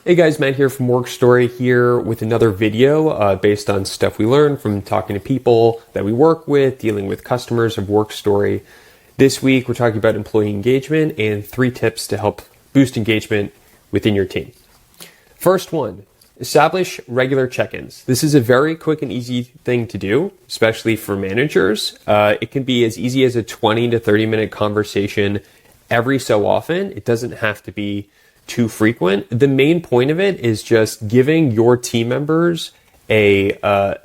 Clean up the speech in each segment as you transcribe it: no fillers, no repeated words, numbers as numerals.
Hey guys, Matt here from Work Story here with another video based on stuff we learned from talking to people that we work with, dealing with customers of Work Story. This week we're talking about employee engagement and 3 tips to help boost engagement within your team. First one, establish regular check-ins. This is a very quick and easy thing to do, especially for managers. It can be as easy as a 20 to 30 minute conversation every so often. It doesn't have to be too frequent. The main point of it is just giving your team members a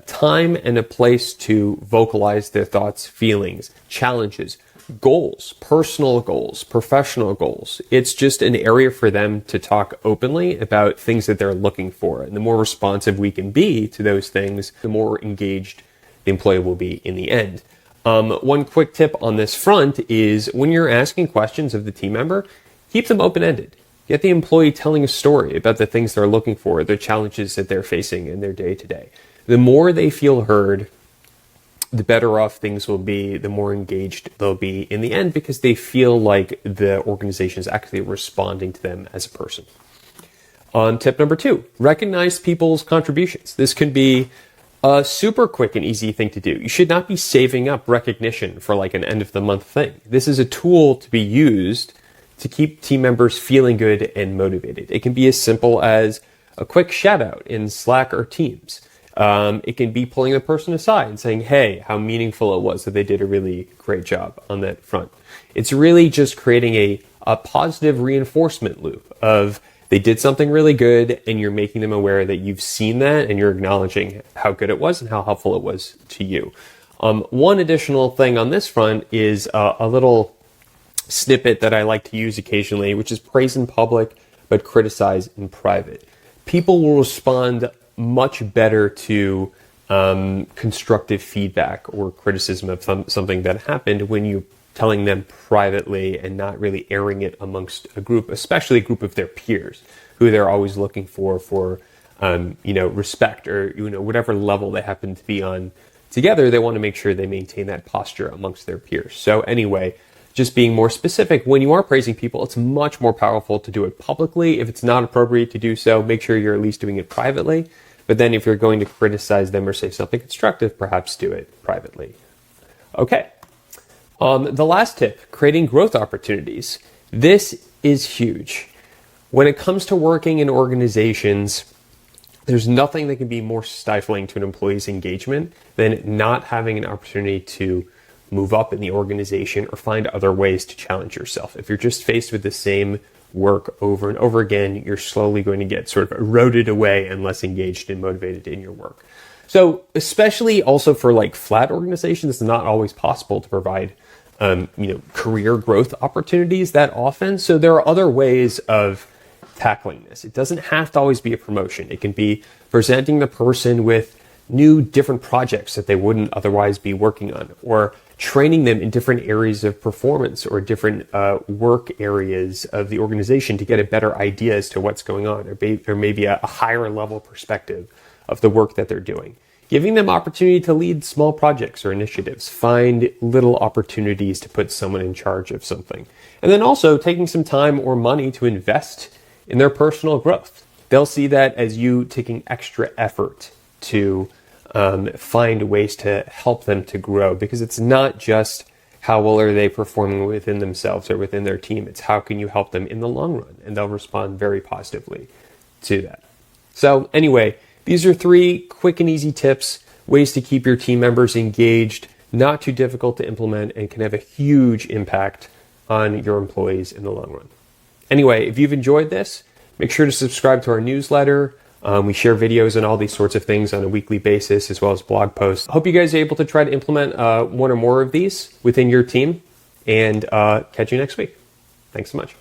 time and a place to vocalize their thoughts, feelings, challenges, goals, personal goals, professional goals. It's just an area for them to talk openly about things that they're looking for. And the more responsive we can be to those things, the more engaged the employee will be in the end. One quick tip on this front is when you're asking questions of the team member, keep them open-ended. Get the employee telling a story about the things they're looking for, the challenges that they're facing in their day-to-day. The more they feel heard, the better off things will be, the more engaged they'll be in the end because they feel like the organization is actually responding to them as a person. Tip number 2, recognize people's contributions. This can be a super quick and easy thing to do. You should not be saving up recognition for like an end of the month thing. This is a tool to be used to keep team members feeling good and motivated. It can be as simple as a quick shout out in Slack or Teams. It can be pulling the person aside and saying, hey, how meaningful it was that they did a really great job on that front. It's really just creating a positive reinforcement loop of they did something really good and you're making them aware that you've seen that and you're acknowledging how good it was and how helpful it was to you. One additional thing on this front is a little snippet that I like to use occasionally, which is praise in public, but criticize in private. People will respond much better to constructive feedback or criticism of something that happened when you're telling them privately and not really airing it amongst a group, especially a group of their peers who they're always looking for respect or, whatever level they happen to be on together. They want to make sure they maintain that posture amongst their peers. So anyway, just being more specific, when you are praising people, it's much more powerful to do it publicly. If it's not appropriate to do so, make sure you're at least doing it privately. But then if you're going to criticize them or say something constructive, perhaps do it privately. Okay. The last tip, creating growth opportunities. This is huge. When it comes to working in organizations, there's nothing that can be more stifling to an employee's engagement than not having an opportunity to move up in the organization or find other ways to challenge yourself. If you're just faced with the same work over and over again, you're slowly going to get sort of eroded away and less engaged and motivated in your work. So especially also for like flat organizations, it's not always possible to provide career growth opportunities that often. So there are other ways of tackling this. It doesn't have to always be a promotion. It can be presenting the person with new different projects that they wouldn't otherwise be working on, or training them in different areas of performance or different work areas of the organization to get a better idea as to what's going on, or maybe a higher level perspective of the work that they're doing. Giving them opportunity to lead small projects or initiatives, find little opportunities to put someone in charge of something. And then also taking some time or money to invest in their personal growth. They'll see that as you taking extra effort to find ways to help them to grow, because it's not just how well are they performing within themselves or within their team. It's how can you help them in the long run, and they'll respond very positively to that. So anyway, these are 3 quick and easy tips, ways to keep your team members engaged, not too difficult to implement, and can have a huge impact on your employees in the long run. Anyway, if you've enjoyed this, make sure to subscribe to our newsletter. We share videos and all these sorts of things on a weekly basis, as well as blog posts. I hope you guys are able to try to implement one or more of these within your team, and catch you next week. Thanks so much.